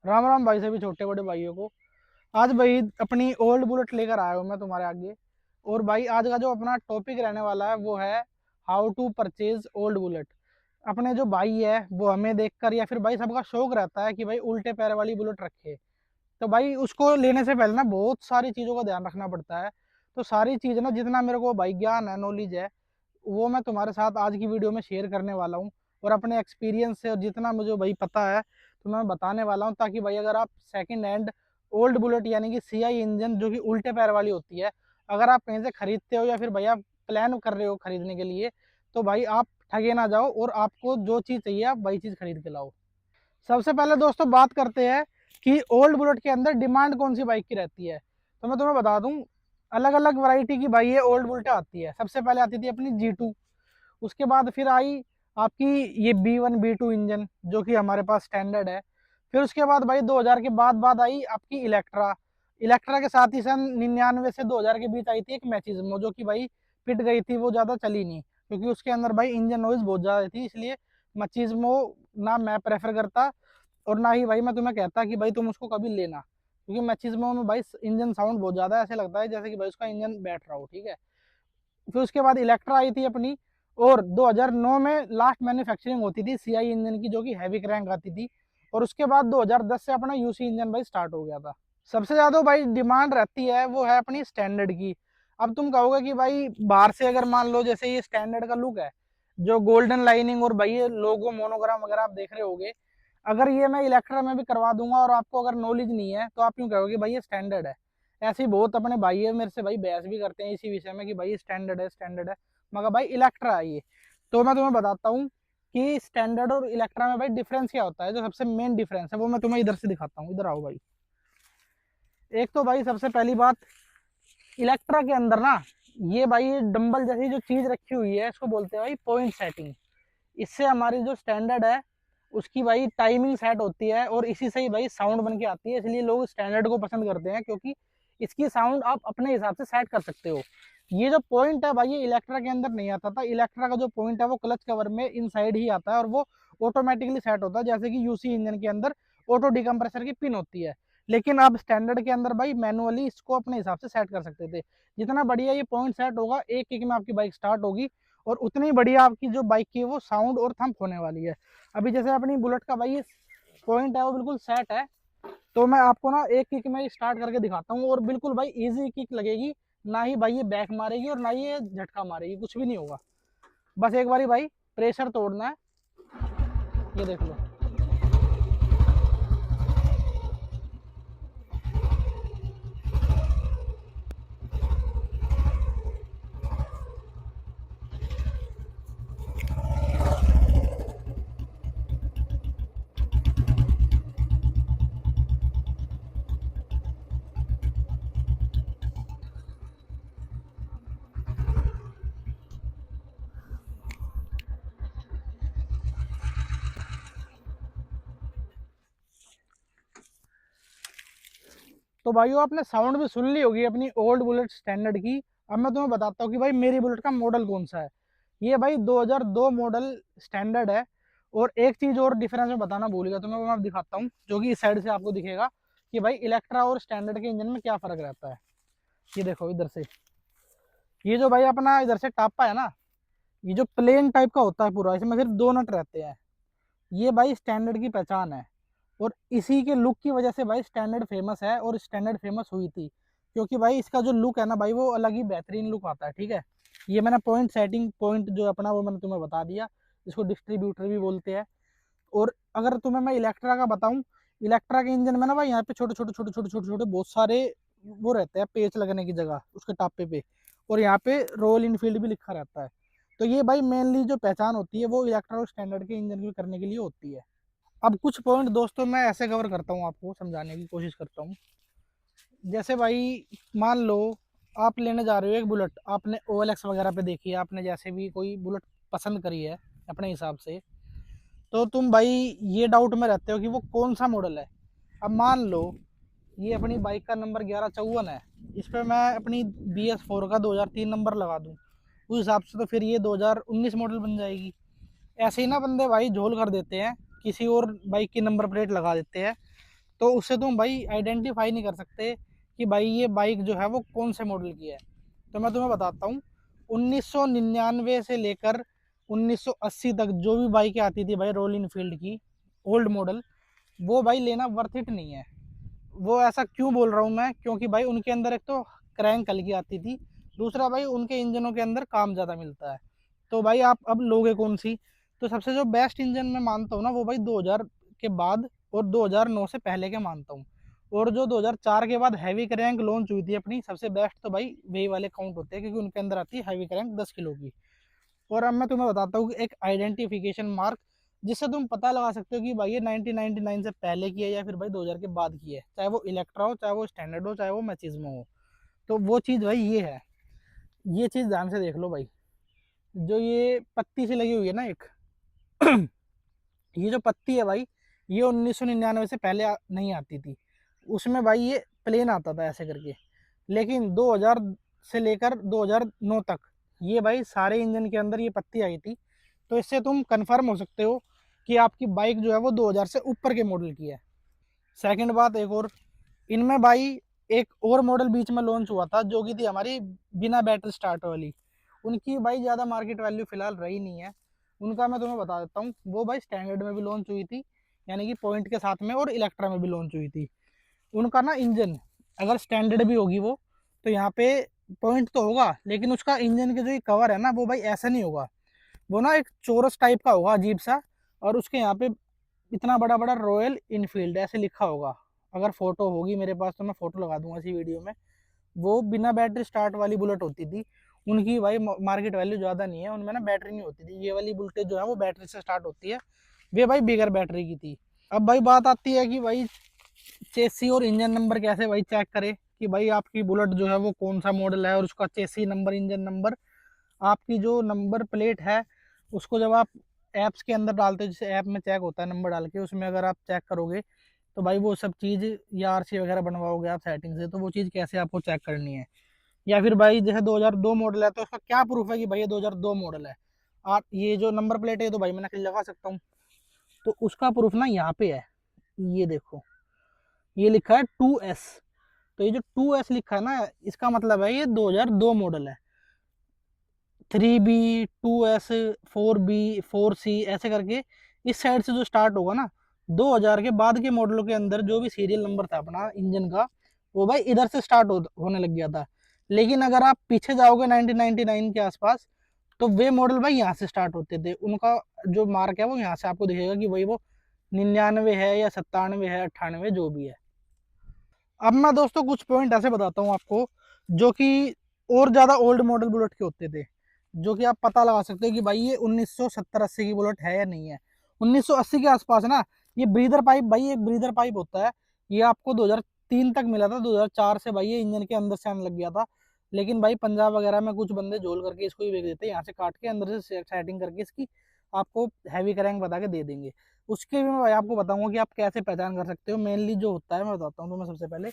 राम राम भाई सभी छोटे बड़े भाइयों को। आज भाई अपनी ओल्ड बुलेट लेकर आया हूँ मैं तुम्हारे आगे। और भाई आज का जो अपना टॉपिक रहने वाला है वो है how to purchase old Bullet. अपने जो भाई है वो हमें देखकर या फिर भाई सबका शौक रहता है कि भाई उल्टे पैर वाली बुलेट रखे। तो भाई उसको लेने से पहले ना बहुत सारी चीज़ों का ध्यान रखना पड़ता है। तो सारी चीज़ ना जितना मेरे को भाई ज्ञान है नॉलेज है वो मैं तुम्हारे साथ आज की वीडियो में शेयर करने वाला हूँ। और अपने एक्सपीरियंस से और जितना मुझे भाई पता है तो मैं बताने वाला हूँ, ताकि भाई अगर आप सेकंड हैंड ओल्ड बुलेट यानी कि सीआई इंजन जो कि उल्टे पैर वाली होती है, अगर आप कहीं से खरीदते हो या फिर भाई आप प्लान कर रहे हो खरीदने के लिए, तो भाई आप ठगे ना जाओ और आपको जो चीज़ चाहिए आप वही चीज़ खरीद के लाओ। सबसे पहले दोस्तों बात करते हैं कि ओल्ड बुलेट के अंदर डिमांड कौन सी बाइक की रहती है। तो मैं तुम्हें बता दूं, अलग अलग वैरायटी की भाई ये ओल्ड बुलेट आती है। सबसे पहले आती थी अपनी G2, उसके बाद फिर आई आपकी ये B1 B2 इंजन जो कि हमारे पास स्टैंडर्ड है। फिर उसके बाद भाई 2000 के बाद आई आपकी इलेक्ट्रा। इलेक्ट्रा के साथ ही सन 99 से 2000 के बीच आई थी एक मैचिज्मो, जो कि भाई पिट गई थी, वो ज़्यादा चली नहीं क्योंकि उसके अंदर भाई इंजन नॉइज बहुत ज़्यादा थी। इसलिए मैचिज्मो ना मैं प्रेफर करता और ना ही भाई मैं तुम्हें कहता कि भाई तुम उसको कभी लेना, क्योंकि मैचिज्मो में भाई इंजन साउंड बहुत ज़्यादा ऐसे लगता है जैसे कि भाई उसका इंजन बैठ रहा हो, ठीक है। फिर उसके बाद इलेक्ट्रा आई थी अपनी, और 2009 में लास्ट मैन्युफैक्चरिंग होती थी सीआई इंजन की जो कि हैवी क्रैंक आती थी। और उसके बाद 2010 से अपना यूसी इंजन भाई स्टार्ट हो गया था। सबसे ज़्यादा भाई डिमांड रहती है वो है अपनी स्टैंडर्ड की। अब तुम कहोगे कि भाई बाहर से अगर मान लो जैसे ये स्टैंडर्ड का लुक है, जो गोल्डन लाइनिंग और भाई ये लोगो मोनोग्राम वगैरह आप देख रहे होगे, अगर ये मैं इलेक्ट्रा में भी करवा दूंगा और आपको अगर नॉलेज नहीं है तो आप यूँ कहोगे भाई ये स्टैंडर्ड है। ऐसे ही बहुत अपने भाई है मेरे से भाई बहस भी करते हैं इसी विषय में कि भाई स्टैंडर्ड है स्टैंडर्ड है, मगर भाई इलेक्ट्रा है ये। तो मैं तुम्हें बताता हूँ कि स्टैंडर्ड और इलेक्ट्रा में भाई डिफरेंस क्या होता है। जो सबसे मेन डिफरेंस है वो मैं तुम्हें इधर से दिखाता हूँ, इधर आओ भाई। एक तो भाई सबसे पहली बात, इलेक्ट्रा के अंदर ना ये भाई डंबल जैसी जो चीज रखी हुई है इसको बोलते हैं भाई पॉइंट सेटिंग। इससे हमारी जो स्टैंडर्ड है उसकी भाई टाइमिंग सेट होती है और इसी से ही भाई साउंड बन के आती है। इसलिए लोग स्टैंडर्ड को पसंद करते हैं क्योंकि इसकी साउंड आप अपने हिसाब से सेट कर सकते हो। ये जो पॉइंट है भाई ये इलेक्ट्रा के अंदर नहीं आता था। इलेक्ट्रा का जो पॉइंट है वो क्लच कवर में इनसाइड ही आता है और वो ऑटोमेटिकली सेट होता है, जैसे कि यूसी इंजन के अंदर ऑटो डिकम्प्रेसर की पिन होती है। लेकिन अब स्टैंडर्ड के अंदर भाई मैनुअली इसको अपने हिसाब से सेट कर सकते थे। जितना बढ़िया ये पॉइंट सेट होगा एक किक में आपकी बाइक स्टार्ट होगी और उतनी बढ़िया आपकी जो बाइक की वो साउंड और थम्प होने वाली है। अभी जैसे अपनी बुलेट का भाई पॉइंट है वो बिल्कुल सेट है, तो मैं आपको ना एक किक में स्टार्ट करके दिखाता हूँ और बिल्कुल भाई इजी किक लगेगी। ना ही भाई ये बैक मारेगी और ना ही ये झटका मारेगी, कुछ भी नहीं होगा। बस एक बारी भाई प्रेशर तोड़ना है, ये देख लो। तो भाइयों आपने साउंड भी सुन ली होगी अपनी ओल्ड बुलेट स्टैंडर्ड की। अब मैं तुम्हें बताता हूँ कि भाई मेरी बुलेट का मॉडल कौन सा है। ये भाई 2002 मॉडल स्टैंडर्ड है। और एक चीज और डिफरेंस में बताना भूल गया तुम्हें, वो मैं दिखाता हूँ जो कि इस साइड से आपको दिखेगा कि भाई इलेक्ट्रा और स्टैंडर्ड के इंजन में क्या फर्क रहता है। ये देखो इधर से, ये जो भाई अपना इधर से टापा है ना, ये जो प्लेन टाइप का होता है पूरा, इसमें सिर्फ दो नट रहते हैं। ये भाई स्टैंडर्ड की पहचान है। और इसी के लुक की वजह से भाई स्टैंडर्ड फेमस है और स्टैंडर्ड फेमस हुई थी, क्योंकि भाई इसका जो लुक है ना भाई वो अलग ही बेहतरीन लुक आता है, ठीक है। ये मैंने पॉइंट सेटिंग पॉइंट जो अपना वो मैंने तुम्हें बता दिया, इसको डिस्ट्रीब्यूटर भी बोलते हैं। और अगर तुम्हें मैं इलेक्ट्रा का बताऊं, इलेक्ट्रा के इंजन में ना भाई यहाँ पे छोटे छोटे छोटे छोटे छोटे छोटे बहुत सारे वो रहते हैं पेच लगने की जगह उसके टापे पे। और यहाँ पे रॉयल इनफील्ड भी लिखा रहता है। तो ये भाई मेनली जो पहचान होती है वो इलेक्ट्रा और स्टैंडर्ड के इंजन की करने के लिए होती है। अब कुछ पॉइंट दोस्तों मैं ऐसे कवर करता हूँ, आपको समझाने की कोशिश करता हूँ। जैसे भाई मान लो आप लेने जा रहे हो एक बुलेट, आपने OLX वगैरह पे देखी है, आपने जैसे भी कोई बुलेट पसंद करी है अपने हिसाब से, तो तुम भाई ये डाउट में रहते हो कि वो कौन सा मॉडल है। अब मान लो ये अपनी बाइक का नंबर 1154 है, इस पर मैं अपनी BS4 का 2003 नंबर लगा दूँ उस हिसाब से, तो फिर ये 2019 मॉडल बन जाएगी। ऐसे ही ना बंदे भाई झोल कर देते हैं, किसी और बाइक की नंबर प्लेट लगा देते हैं। तो उससे तुम भाई आइडेंटिफाई नहीं कर सकते कि भाई ये बाइक जो है वो कौन से मॉडल की है। तो मैं तुम्हें बताता हूँ, 1999 से लेकर 1980 तक जो भी बाइकें आती थी भाई रॉयल इनफील्ड की ओल्ड मॉडल, वो भाई लेना वर्थ इट नहीं है। वो ऐसा क्यों बोल रहा हूँ मैं, क्योंकि भाई उनके अंदर एक तो क्रैंक हल्की आती थी, दूसरा भाई उनके इंजनों के अंदर काम ज़्यादा मिलता है। तो भाई आप अब लोगे कौन सी? तो सबसे जो बेस्ट इंजन मैं मानता हूँ ना, वो भाई 2000 के बाद और 2009 से पहले के मानता हूँ। और जो 2004 के बाद हैवी क्रैंक लॉन्च हुई थी अपनी, सबसे बेस्ट तो भाई वही वाले काउंट होते हैं, क्योंकि उनके अंदर आती है हैवी क्रैंक 10 किलो की। और अब मैं तुम्हें बताता हूँ कि एक आइडेंटिफिकेशन मार्क जिससे तुम पता लगा सकते हो कि भाई ये 1999 से पहले की है या फिर भाई 2000 के बाद की है, चाहे वो इलेक्ट्रा हो, चाहे वो स्टैंडर्ड हो, चाहे वो मैचिज्मो हो। तो वो चीज़ भाई ये है, ये चीज़ ध्यान से देख लो भाई। जो ये पत्ती सी लगी हुई है ना एक, ये जो पत्ती है भाई, ये 1999 से पहले नहीं आती थी। उसमें भाई ये प्लेन आता था ऐसे करके। लेकिन 2000 से लेकर 2009 तक ये भाई सारे इंजन के अंदर ये पत्ती आई थी। तो इससे तुम कंफर्म हो सकते हो कि आपकी बाइक जो है वो 2000 से ऊपर के मॉडल की है। सेकंड बात एक और, इनमें भाई एक और मॉडल बीच में लॉन्च हुआ था जो कि थी हमारी बिना बैटरी स्टार्ट वाली। उनकी भाई ज़्यादा मार्केट वैल्यू फिलहाल रही नहीं है। उनका मैं तुम्हें बता देता हूँ, वो भाई स्टैंडर्ड में भी लॉन्च हुई थी, यानी कि पॉइंट के साथ में, और इलेक्ट्रा में भी लॉन्च हुई थी। उनका ना इंजन अगर स्टैंडर्ड भी होगी वो, तो यहाँ पे पॉइंट तो होगा, लेकिन उसका इंजन के जो ये कवर है ना, वो भाई ऐसा नहीं होगा। वो ना एक चोरस टाइप का होगा अजीब सा, और उसके यहाँ पे इतना बड़ा बड़ा रॉयल इनफील्ड ऐसे लिखा होगा। अगर फोटो होगी मेरे पास तो मैं फोटो लगा दूंगा इसी वीडियो में। वो बिना बैटरी स्टार्ट वाली बुलेट होती थी। उनकी भाई मार्केट वैल्यू ज़्यादा नहीं है, उनमें ना बैटरी नहीं होती थी। ये वाली बुलेट जो है वो बैटरी से स्टार्ट होती है, वे भाई बिगर बैटरी की थी। अब भाई बात आती है कि भाई चेसी और इंजन नंबर कैसे भाई चेक करे कि भाई आपकी बुलेट जो है वो कौन सा मॉडल है, और उसका चेसी नंबर, इंजन नंबर, आपकी जो नंबर प्लेट है उसको जब आप ऐप्स के अंदर डालते हो, जैसे ऐप में चेक होता है नंबर डाल के, उसमें अगर आप चेक करोगे तो भाई वो सब चीज़, या आरसी वगैरह बनवाओगे आप सेटिंग से, तो वो चीज़ कैसे आपको चेक करनी है। या फिर भाई जैसे 2002 मॉडल है तो उसका क्या प्रूफ है कि भाई ये 2002 मॉडल है। आप ये जो नंबर प्लेट है तो भाई मैं नकली लगा सकता हूँ, तो उसका प्रूफ ना यहाँ पे है। ये देखो, ये लिखा है 2S। तो ये जो 2S लिखा है ना, इसका मतलब है ये 2002 मॉडल है। 3B, 2S, 4B, 4C ऐसे करके इस साइड से जो स्टार्ट होगा ना, 2000 के बाद के मॉडलों के अंदर जो भी सीरियल नंबर था अपना इंजन का, वो भाई इधर से स्टार्ट होने लग गया था। लेकिन अगर आप पीछे जाओगे 1999 के आसपास, तो वे मॉडल भाई यहाँ से स्टार्ट होते थे। उनका जो मार्क है वो यहाँ से आपको दिखेगा कि भाई वो 99 है या 97 है, 98 जो भी है। अब मैं दोस्तों कुछ पॉइंट ऐसे बताता हूँ आपको जो कि और ज़्यादा ओल्ड मॉडल बुलेट के होते थे, जो कि आप पता लगा सकते हो कि भाई ये 1970-80 की बुलेट है या नहीं है। 1980 के आसपास ना, ये ब्रीदर पाइप, भाई एक ब्रीदर पाइप होता है, ये आपको 2003 तक मिला था। 2004 से भाई ये इंजन के अंदर से आने लग गया था। लेकिन भाई पंजाब वगैरह में कुछ बंदे झोल करके इसको ही बेच देते हैं, यहाँ से काट के अंदर से सेटिंग करके इसकी आपको हैवी क्रैंक बता के दे देंगे। उसके भी मैं भाई आपको बताऊंगा कि आप कैसे पहचान कर सकते हो। मेनली जो होता है मैं बताता हूँ, तो मैं सबसे पहले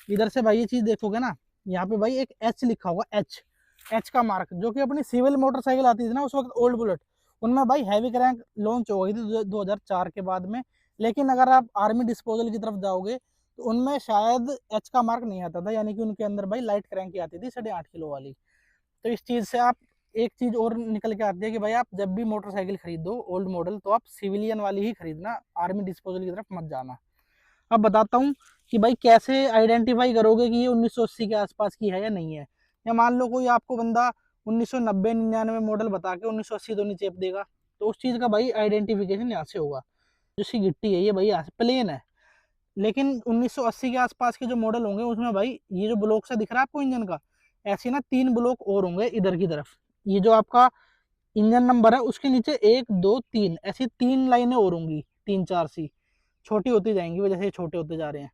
इधर से भाई ये चीज देखोगे ना, यहाँ पे भाई एक एच लिखा होगा, एच, एच का मार्क, जो कि अपनी सिविल मोटरसाइकिल आती थी ना उस वक्त ओल्ड बुलेट, उनमें भाई हैवी क्रैंक लॉन्च हो गई थी 2004 के बाद में। लेकिन अगर आप आर्मी डिस्पोजल की तरफ जाओगे तो उनमें शायद एच का मार्क नहीं आता था, यानी कि उनके अंदर भाई लाइट क्रैंक की आती थी 8.5 किलो वाली। तो इस चीज से आप एक चीज और निकल के आती है कि भाई आप जब भी मोटरसाइकिल खरीदो ओल्ड मॉडल, तो आप सिविलियन वाली ही खरीदना, आर्मी डिस्पोजल की तरफ मत जाना। अब बताता हूँ कि भाई कैसे आइडेंटिफाई करोगे कि ये 1980 के आसपास की है या नहीं है। या मान लो कोई आपको बंदा 1990-99 मॉडल बता के 1980 तो नहीं चेप देगा, तो उस चीज़ का भाई आइडेंटिफिकेशन यहाँ से होगा। जो सी गिट्टी है ये भाई यहाँ से प्लेन है, लेकिन 1980 के आसपास के जो मॉडल होंगे उसमें भाई ये जो ब्लॉक सा दिख रहा है आपको इंजन का, ऐसे ना 3 ब्लॉक और होंगे इधर की तरफ। ये जो आपका इंजन नंबर है उसके नीचे 1, 2, 3 ऐसी 3 लाइनें और होंगी, 3, 4 सी छोटी होती जाएंगी वजह से ये छोटे होते जा रहे हैं।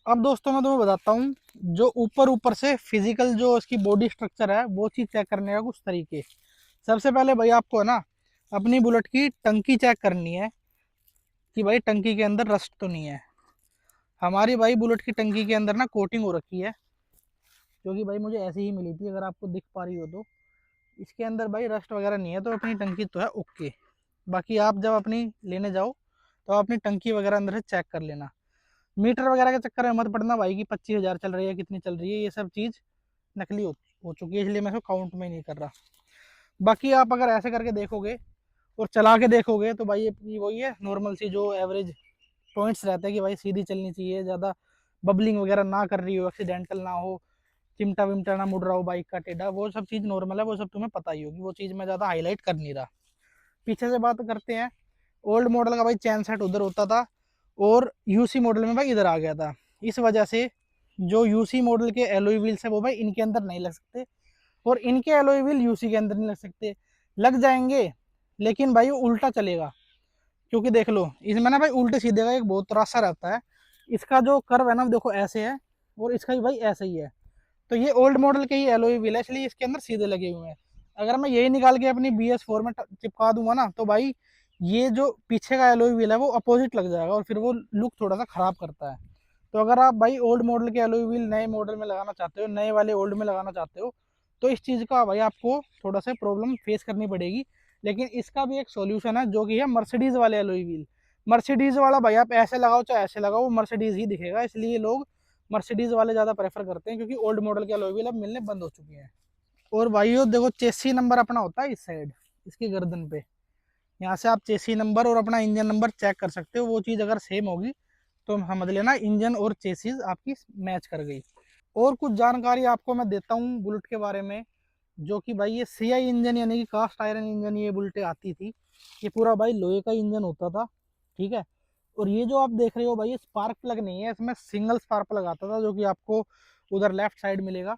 अब दोस्तों मैं तुम्हें बताता हूँ जो ऊपर ऊपर से फिजिकल जो इसकी बॉडी स्ट्रक्चर है वो चीज़ चेक करने का कुछ तरीके। सबसे पहले भाई आपको है ना अपनी बुलेट की टंकी चेक करनी है कि भाई टंकी के अंदर रस्ट तो नहीं है। हमारी भाई बुलेट की टंकी के अंदर ना कोटिंग हो रखी है, क्योंकि भाई मुझे ऐसी ही मिली थी, अगर आपको दिख पा रही हो तो। इसके अंदर भाई रस्ट वगैरह नहीं है, तो अपनी टंकी तो है ओके। बाकी आप जब अपनी लेने जाओ तो अपनी टंकी वगैरह अंदर से चेक कर लेना। मीटर वगैरह के चक्कर में मत पड़ना भाई कि 25,000 चल रही है, कितनी चल रही है, ये सब चीज़ नकली हो चुकी है, इसलिए मैं इसको काउंट में नहीं कर रहा। बाकी आप अगर ऐसे करके देखोगे और चला के देखोगे तो भाई ये वही है नॉर्मल सी जो एवरेज पॉइंट्स रहते हैं कि भाई सीधी चलनी चाहिए, ज़्यादा बबलिंग वगैरह ना कर रही हो, एक्सीडेंटल ना हो, चिमटा विमटा ना मुड़ रहा हो बाइक का टेढ़ा, वो सब चीज़ नॉर्मल है, वो सब तुम्हें पता ही होगी, वो चीज़ मैं ज़्यादा हाईलाइट कर नहीं रहा। पीछे से बात करते हैं, ओल्ड मॉडल का भाई चैन सेट उधर होता था और यूसी मॉडल में भाई इधर आ गया था। इस वजह से जो यूसी मॉडल के एलॉय व्हील्स है वो भाई इनके अंदर नहीं लग सकते और इनके एलॉय व्हील यूसी के अंदर नहीं लग सकते, लग जाएंगे लेकिन भाई वो उल्टा चलेगा। क्योंकि देख लो इसमें ना भाई उल्टे सीधे का एक बहुत रास्ता रहता है, इसका जो कर्व है ना देखो ऐसे है और इसका भी भाई ऐसे ही है। तो ये ओल्ड मॉडल के ही एलॉय व्हील है, इसलिए इसके अंदर सीधे लगे हुए हैं। अगर मैं यही निकाल के अपनी BS4 में चिपका दूंगा ना तो भाई ये जो पीछे का एलॉय व्हील है वो अपोजिट लग जाएगा और फिर वो लुक थोड़ा सा खराब करता है। तो अगर आप भाई ओल्ड मॉडल के एलॉय व्हील नए मॉडल में लगाना चाहते हो, नए वाले ओल्ड में लगाना चाहते हो, तो इस चीज़ का भाई आपको थोड़ा सा प्रॉब्लम फेस करनी पड़ेगी। लेकिन इसका भी एक सॉल्यूशन है जो कि है मर्सिडीज वाले एलॉय व्हील। मर्सिडीज वाला भाई आप ऐसे लगाओ चाहे ऐसे लगाओ वो मर्सिडीज ही दिखेगा, इसलिए लोग मर्सिडीज वाले ज़्यादा प्रेफर करते हैं क्योंकि ओल्ड मॉडल के एलॉय व्हील अब मिलने बंद हो चुके हैं। और भाई यो देखो चेसी नंबर अपना होता है इस साइड, इसकी गर्दन पे, यहाँ से आप चेसी नंबर और अपना इंजन नंबर चेक कर सकते हो, वो चीज़ अगर सेम होगी तो समझ लेना इंजन और चेसीज आपकी मैच कर गई। और कुछ जानकारी आपको मैं देता हूँ बुलेट के बारे में, जो कि भाई ये CI इंजन यानी कि कास्ट आयरन इंजन ये बुलेटें आती थी, ये पूरा भाई लोहे का इंजन होता था, ठीक है। और ये जो आप देख रहे हो भाई ये स्पार्क प्लग नहीं है, इसमें सिंगल स्पार्क प्लग आता था जो कि आपको उधर लेफ्ट साइड मिलेगा।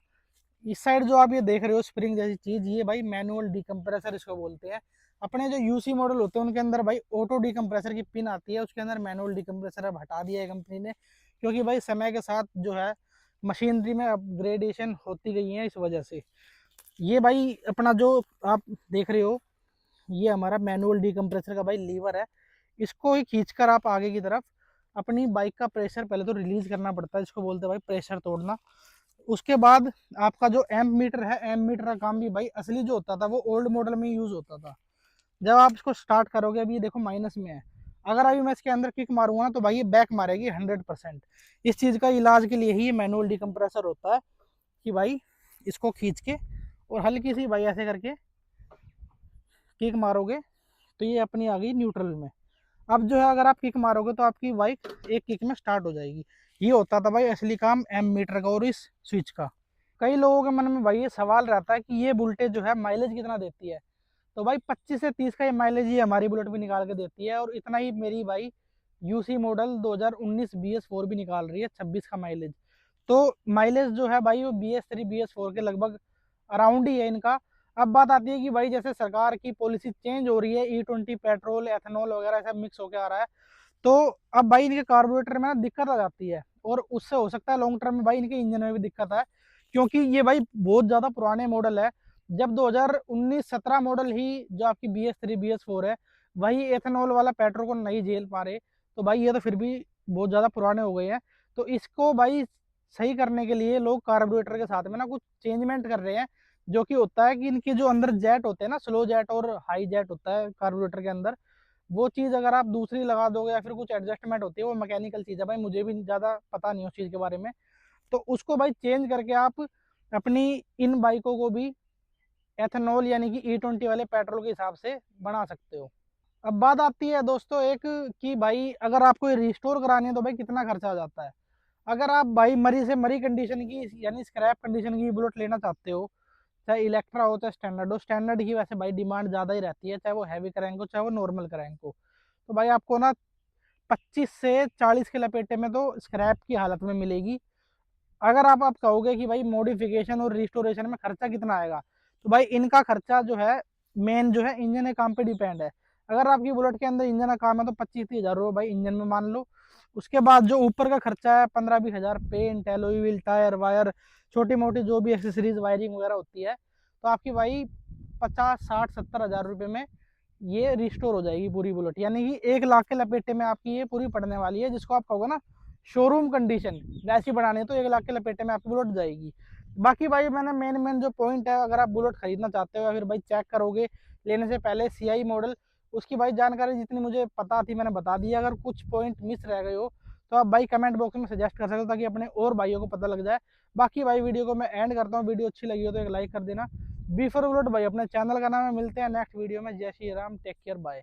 इस साइड जो आप ये देख रहे हो स्प्रिंग जैसी चीज, ये भाई मैनुअल डिकम्प्रेसर इसको बोलते हैं। अपने जो यूसी मॉडल होते हैं उनके अंदर भाई ऑटो डिकम्प्रेसर की पिन आती है, उसके अंदर मैनुअल डिकम्प्रेसर अब हटा दिया है कंपनी ने, क्योंकि भाई समय के साथ जो है मशीनरी में अपग्रेडेशन होती गई है, इस वजह से। ये भाई अपना जो आप देख रहे हो ये हमारा मैनुअल डिकम्प्रेसर का भाई लीवर है, इसको ही खींचकर आप आगे की तरफ अपनी बाइक का प्रेशर पहले तो रिलीज करना पड़ता है, इसको बोलते हैं भाई प्रेशर तोड़ना। उसके बाद आपका जो एम्प मीटर है, एम्प मीटर का काम भी भाई असली जो होता था वो ओल्ड मॉडल में यूज होता था। जब आप इसको स्टार्ट करोगे अभी ये देखो माइनस में है, अगर अभी मैं इसके अंदर किक मारूंगा ना तो भाई ये बैक मारेगी 100%। इस चीज़ का इलाज के लिए ही मैनुअल डिकम्प्रेसर होता है कि भाई इसको खींच के और हल्की सी भाई ऐसे करके किक मारोगे तो ये अपनी आ गई न्यूट्रल में। अब जो है अगर आप किक मारोगे तो आपकी बाइक एक किक में स्टार्ट हो जाएगी। ये होता था भाई असली काम एम मीटर का और इस स्विच का। कई लोगों के मन में भाई ये सवाल रहता है कि ये बुलेट जो है माइलेज कितना देती है, तो भाई 25 से 30 का ये माइलेज ही हमारी बुलेट भी निकाल के देती है, और इतना ही मेरी भाई यूसी मॉडल 2019 BS4 भी निकाल रही है 26 का माइलेज। तो माइलेज जो है भाई वो BS3 BS4 के लगभग अराउंड ही है इनका। अब बात आती है कि भाई जैसे सरकार की पॉलिसी चेंज हो रही है, E20 पेट्रोल एथेनॉल वगैरह सब मिक्स होकर आ रहा है, तो अब भाई इनके कार्बोरेटर में ना दिक्कत आ जाती है, और उससे हो सकता है लॉन्ग टर्म में भाई इनके इंजन में भी दिक्कत है, क्योंकि ये भाई बहुत ज़्यादा पुराने मॉडल है। जब 2019-17 मॉडल ही जो आपकी BS3 BS4 है वही एथेनॉल वाला पेट्रोल को नहीं झेल पा रहे, तो भाई ये तो फिर भी बहुत ज़्यादा पुराने हो गए हैं। तो इसको भाई सही करने के लिए लोग कार्बोरेटर के साथ में ना कुछ चेंजमेंट कर रहे हैं, जो कि होता है कि इनके जो अंदर जेट होते हैं ना, स्लो जेट और हाई जेट होता है कार्बोरेटर के अंदर, वो चीज़ अगर आप दूसरी लगा दोगे या फिर कुछ एडजस्टमेंट होती है, वो मैकेनिकल चीज़ है भाई, मुझे भी ज़्यादा पता नहीं उस चीज़ के बारे में, तो उसको भाई चेंज करके आप अपनी इन बाइकों को भी एथेनॉल यानी कि E20 वाले पेट्रोल के हिसाब से बना सकते हो। अब बात आती है दोस्तों एक कि भाई अगर आपको रिस्टोर करानी है तो भाई कितना खर्चा आ जाता है। अगर आप भाई मरी से मरी कंडीशन की यानी स्क्रैप कंडीशन की बुलेट लेना चाहते हो, चाहे इलेक्ट्रा हो चाहे स्टैंडर्ड हो, स्टैंडर्ड की वैसे भाई डिमांड ज़्यादा ही रहती है, चाहे वो हैवी क्रैंक हो चाहे वो नॉर्मल क्रैंक हो, तो भाई आपको ना 25 से 40 के लपेटे में तो स्क्रैप की हालत में मिलेगी। अगर आप कहोगे कि भाई मॉडिफिकेशन और रिस्टोरेशन में खर्चा कितना आएगा, तो भाई इनका खर्चा जो है मेन जो है इंजन के काम पे डिपेंड है। अगर आपकी बुलेट के अंदर इंजन का काम है तो 25-30 हज़ार रुपये भाई इंजन में मान लो। उसके बाद जो ऊपर का खर्चा है 15-20 हज़ार, paint alloy wheel tyre wire छोटी मोटी जो भी एक्सेसरीज वायरिंग वगैरह होती है, तो आपकी भाई 50-60-70 हज़ार रुपये में ये रिस्टोर हो जाएगी पूरी बुलेट, यानी कि 1 लाख के लपेटे में आपकी ये पूरी पड़ने वाली है, जिसको आप कहोगे ना शोरूम कंडीशन वैसी बनानी है तो 1 लाख के लपेटे में आपकी बुलेट जाएगी। बाकी भाई मैंने मेन मेन जो पॉइंट है, अगर आप बुलेट खरीदना चाहते हो या फिर भाई चेक करोगे लेने से पहले CI मॉडल, उसकी भाई जानकारी जितनी मुझे पता थी मैंने बता दी। अगर कुछ पॉइंट मिस रह गए हो तो आप भाई कमेंट बॉक्स में सजेस्ट कर सकते हो ताकि अपने और भाइयों को पता लग जाए। बाकी भाई वीडियो को मैं एंड करता हूँ, वीडियो अच्छी लगी हो तो एक लाइक कर देना। बी फॉर बुलेट भाई अपने चैनल का नाम है। मिलते हैं नेक्स्ट वीडियो में। जय Shri Ram, take care, bye.